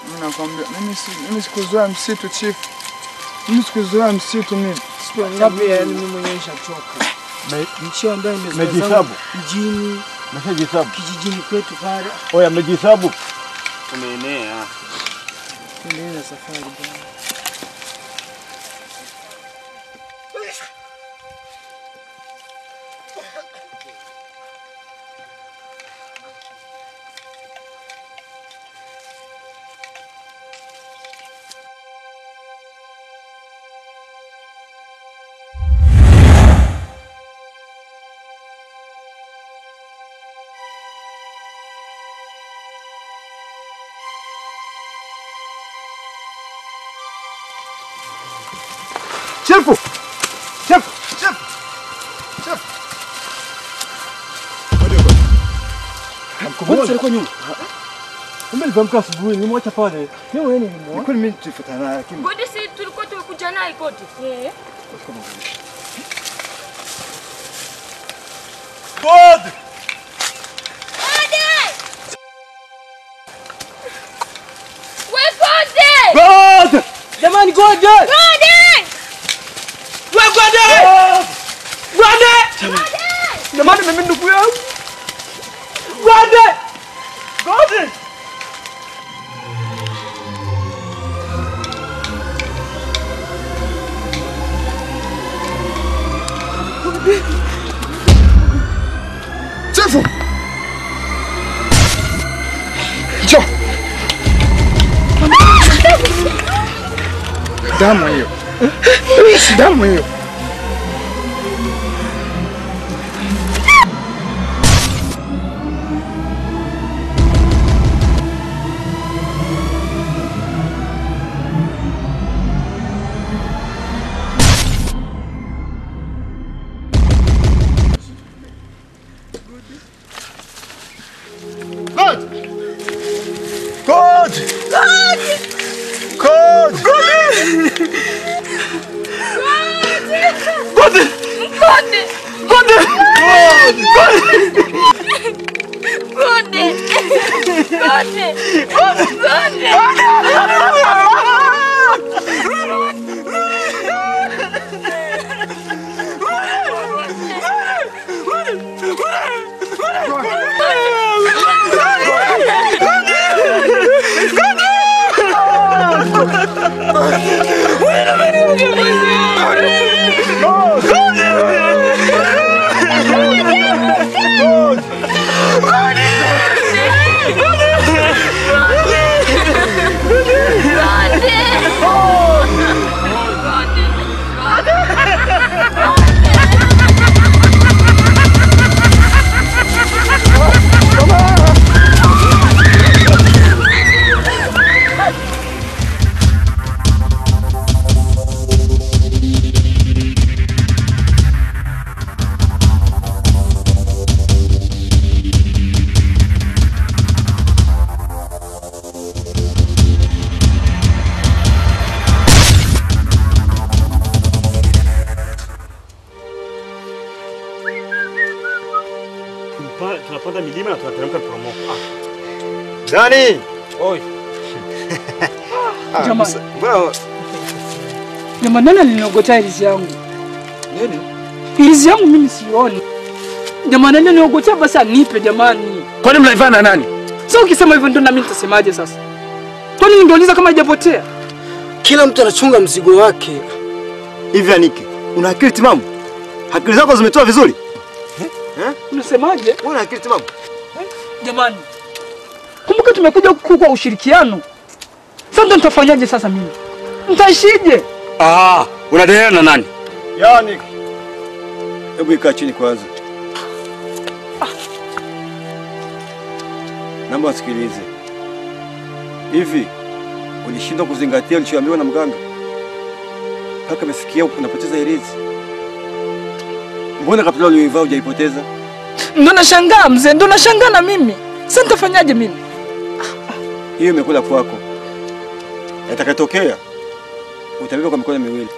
Mimi nakwambia mimi sikuzoea msitu chief. Mimi sikuzoea msitu mimi. Siku ngapi mimi mwenyewe nishachoka. Nchi ambayo nimejihesabu mjini, nimeshajihesabu kijijini kwetu pale. Oya mmejihesabu. Tumeenea. Tuendelee na safari bwana. Chefu! Chefu! Chefu! Chefu! Mbona alikuwa nyuma? Kumbe niliamka asubuhi nilimwacha pale. Leo yeye nilimwona. Kwani mimi tulifuatana naye lakini Kodi si tulikuwa tumekuja naye kodi. Kodi! God! Jamani God! God! Wewe God! God! Jamani mimi ndugu yangu. God! God! Chefu! Njoo! Damu hiyo. Damu hiyo. God! God! God! Tunapanda milima na tunateremka promo. Dani! Oi. Jamani. Bwana, Jamani nani aliniogota ilizi yangu? nini? Ilizi yangu mimi sioni. Jamani nani aliniogota basi anipe jamani. Kwani mnaivana na nani? Sasa ukisema hivyo ndio na mimi nitasemaje sasa? Kwani ningeuliza kama haijapotea? Kila mtu anachunga mzigo wake. Hivi Aniki, una akili timamu? Akili zako zimetoa vizuri? Unasemaje? Una akili timamu? Jamani. Kumbuka tumekuja huku kwa ushirikiano. Sasa ndo nitafanyaje sasa mimi? Nitaishije? Unaendelea na nani? Ya Aniki. Hebu ikaa chini kwanza. Naomba usikilize. Hivi ulishindwa kuzingatia ulichoambiwa na mganga? Mpaka umefikia unapoteza ilizi. Mbona kaptula ulioivaa hujaipoteza? Ndo nashangaa mzee, ndo nashangaa na mimi. Sasa nitafanyaje mimi? Hiyo imekula kwako. Yatakatokea utabeba kwa mikono miwili.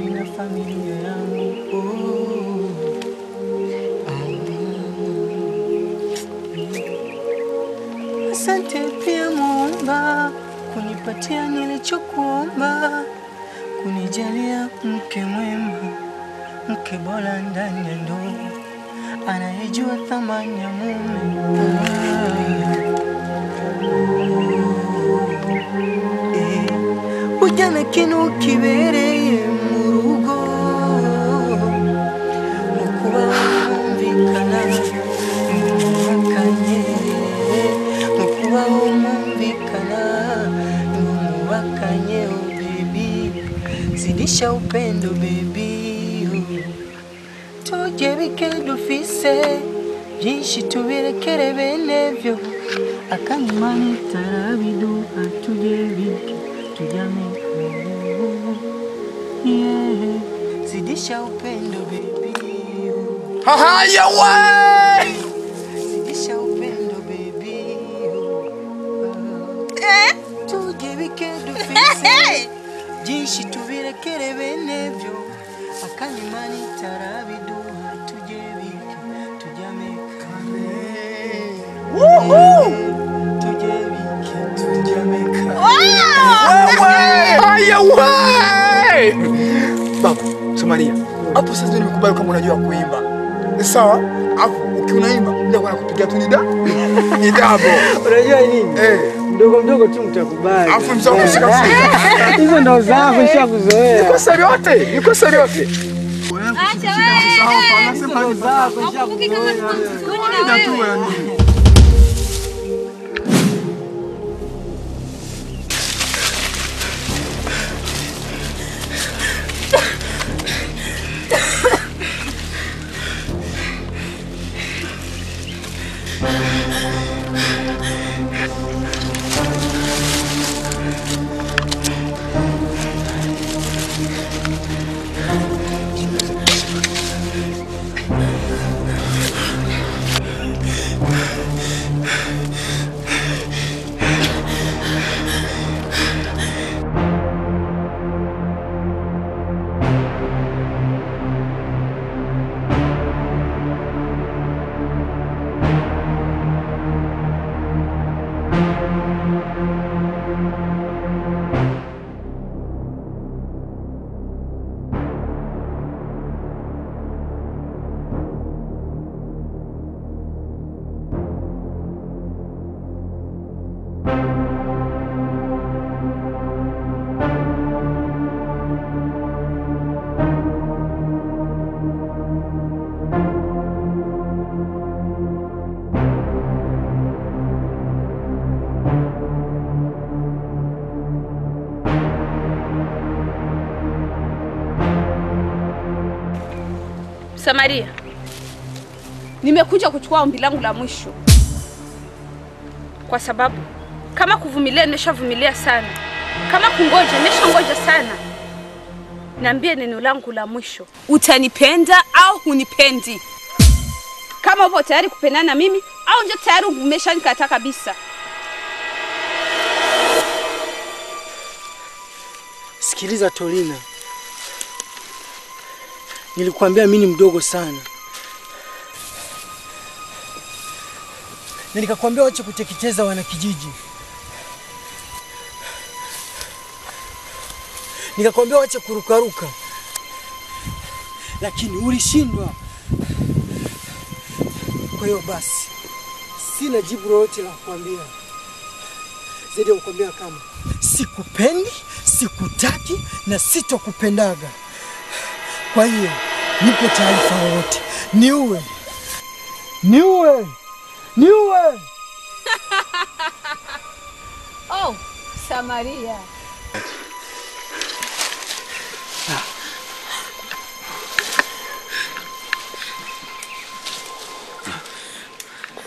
mbali na familia yangu. Asante pia Muumba kunipatia nilichokuomba, kunijalia mke mwema, mke bora ndani ya ndoa, anayejua thamani ya mume. Ujana kinu kibereye mu rugo, mukuba wumvikana mubakanye, mukuba wumvikana mubakanye. Oh baby, zidisha upendo baby, tuje bikedu fise byinshi tubirekere benevyo, akanyimani tarabidu atuje bike tujame. Yeah, zidisha upendo baby. Haya we! Zidisha upendo baby. Tuje bikedu fise byinshi tubirekere benevyo, akanyimani tarabidu atuje bike tujame. Woohoo! Tuje bike tujame. Haya we! Baba, Somalia. Hapo sasa nimekubali kama unajua kuimba. Sawa? Hapo ukiunaimba ndio wanakupigia tu nidabo. Unajua nini? Mdogo mdogo tu mtakubali. Afu mzao kushika shika. Hizo ndo zangu nishakuzoea. Niko sari yote, niko sari yote. Acha wewe. Nasema Zako nishakuzoea. ndio tu wewe. Samaria, nimekuja kuchukua ombi langu la mwisho, kwa sababu kama kuvumilia nimeshavumilia sana, kama kungoja nimeshangoja sana. Niambie neno langu la mwisho, utanipenda au hunipendi? Kama upo tayari kupendana na mimi au nje tayari umeshanikataa kabisa? Sikiliza Tolina, nilikuambia mimi ni mdogo sana, na nikakwambia wacha kuteketeza wanakijiji, nikakwambia wacha kurukaruka, lakini ulishindwa. Kwa hiyo basi sina jibu lolote la kukwambia zaidi ya kukwambia kama sikupendi, sikutaki na sitokupendaga. Kwa hiyo nipo taarifa wote, niue. Oh, Samaria.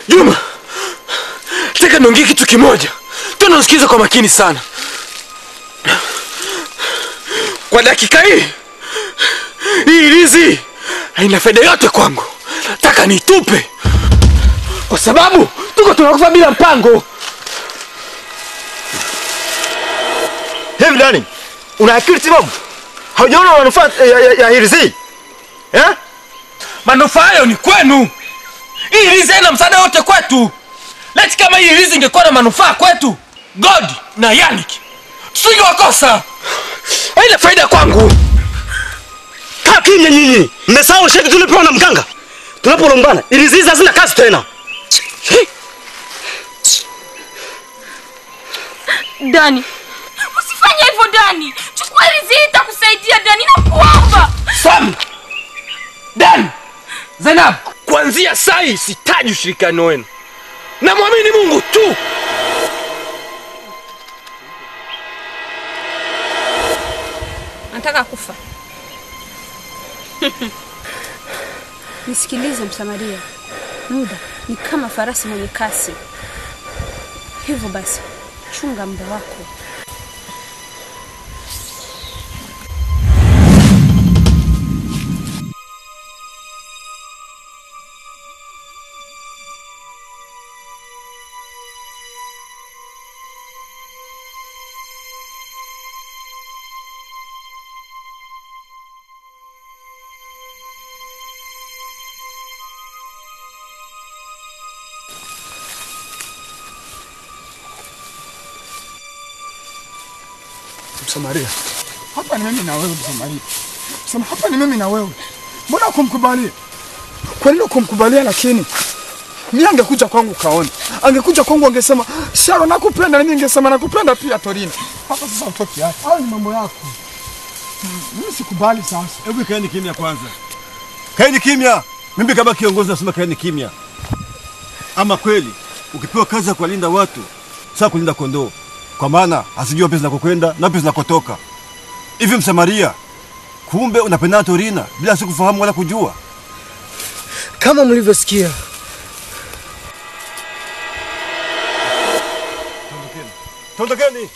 Juma, nataka niongee kitu kimoja. Tena usikize kwa makini sana. Kwa dakika hii ilizi haina faida yote kwangu. Nataka nitupe. Kwa sababu tuko tunakufa bila mpango. Hivi nani? Una akili timamu? Haujaona manufaa ya hirizi? Manufaa hayo ni kwenu. Hii hirizi haina msaada wote kwetu. Leti kama hii hirizi ingekuwa na manufaa kwetu, God na Yannick tusingewakosa. Haina faida kwangu. Kaa kimya nyinyi. Mmesahau sheki tulipewa na mganga. Tunapolombana, hirizi hizi hazina kazi tena. Dani, usifanye hivyo Dani. Chukua hirizi itakusaidia Dani, nakuomba. Sam, Dan, Zainab, kuanzia saa hii sitaji ushirikiano wenu. Namwamini Mungu tu. Nataka kufa. Nisikilize Msamaria. Muda ni kama farasi mwenye kasi. Hivyo basi, chunga muda wako. Msamaria, hapa ni mimi na wewe Msamaria. Sema hapa ni mimi na wewe. Mbona kumkubalia? Kwa nini kumkubalia? Lakini mimi angekuja kwangu kaona. Angekuja kwangu angesema Sharon nakupenda, na mimi ningesema nakupenda pia Torino. Hapa sasa utoki hapa. Hao ni mambo yako. Mimi sikubali sasa. Hebu kaeni kimya kwanza. Kaeni kimya. Mimi kama kiongozi nasema kaeni kimya. Ama kweli ukipewa kazi ya kulinda watu, sasa kulinda kondoo. Kwa maana asijua pesa zinakokwenda na pesa zinakotoka. Hivi Msamaria, kumbe unapenda Torina bila sikufahamu wala kujua. Kama mlivyosikia. Tondokeni.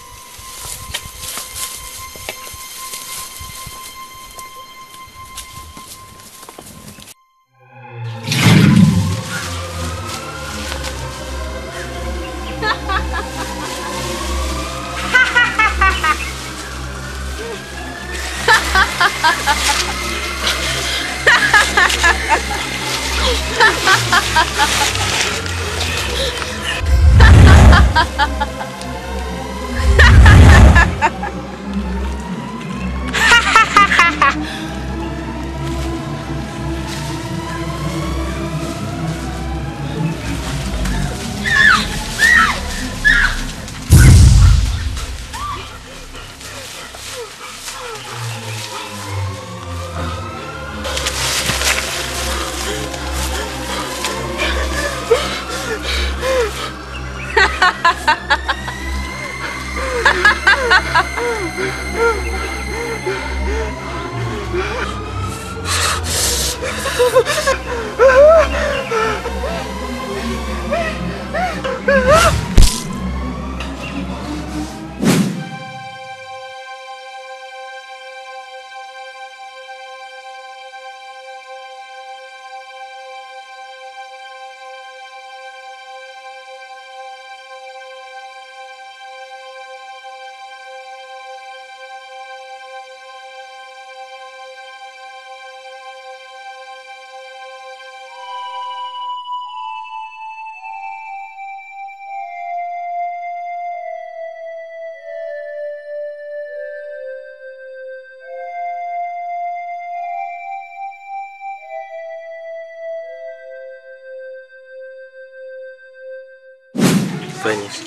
Fanyisi,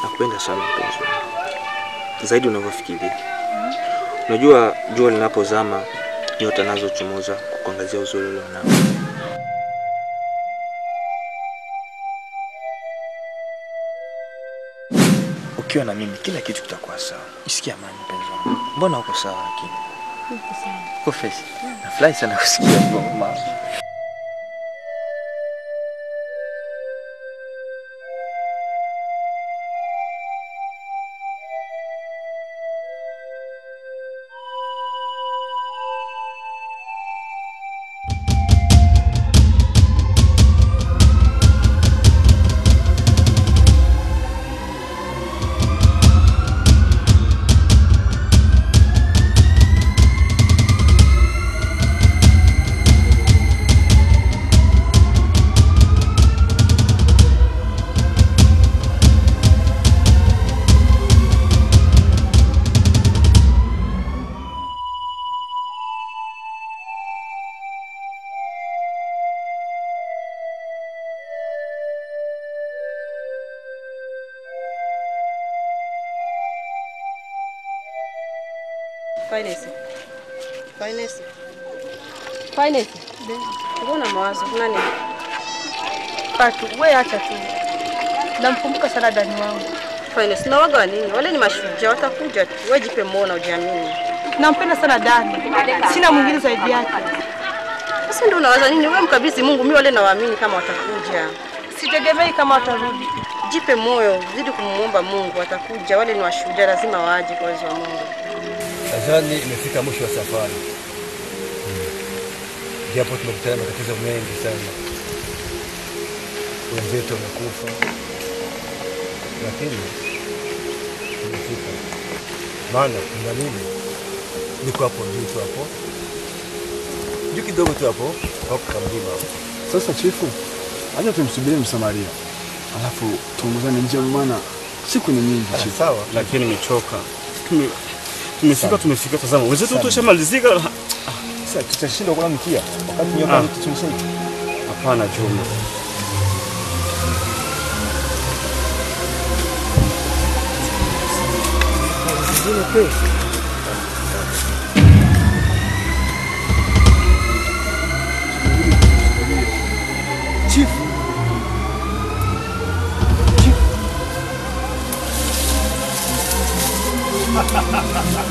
nakupenda sana mpenzi wangu. Zaidi unavyofikiria. Unajua jua linapozama nyota nazo chomoza kukuangazia uzuri ulionao. Ukiwa na mimi kila kitu kitakuwa sawa. Isikia amani mpenzi wangu. Mbona uko sawa lakini? Uko sawa. Kofesi. Nafurahi sana kusikia hivyo mama. Finance. Finance. Finance. Mbona mawazo kuna nini? Patu, wewe acha tu. Namkumbuka sana Dani wangu. Finance na waga nini? Wale ni mashujaa watakuja tu. Wewe jipe moyo na ujiamini. Nampenda sana Dani. Sina mwingine zaidi yake. Sasa ndio unawaza nini? Wewe mkabidhi Mungu, mimi wale nawaamini kama watakuja. Sitegemei kama watarudi. Jipe moyo, zidi kumuomba Mungu, watakuja. Wale ni washujaa, lazima waje kwa uwezo wa Mungu. Nadhani imefika mwisho wa safari. Japo tumekutana na matatizo mengi sana. Wenzetu wamekufa. Lakini tumefika. Maana kuna nini? Niko hapo juu hapo. Juu kidogo tu hapo, hapo kamlima hapo. Sasa chifu, acha tumsubirie Msamaria. Alafu tuongozane njia, maana siku ni nyingi chifu. Sawa, Lakini nimechoka. Tumefika tazama. Wenzetu tushamalizika. sasa tutashindwa kula mkia wakati nyoka tumeshinda. Hapana Juma. Zingine pesa. Chifu. Ha ha ha ha ha!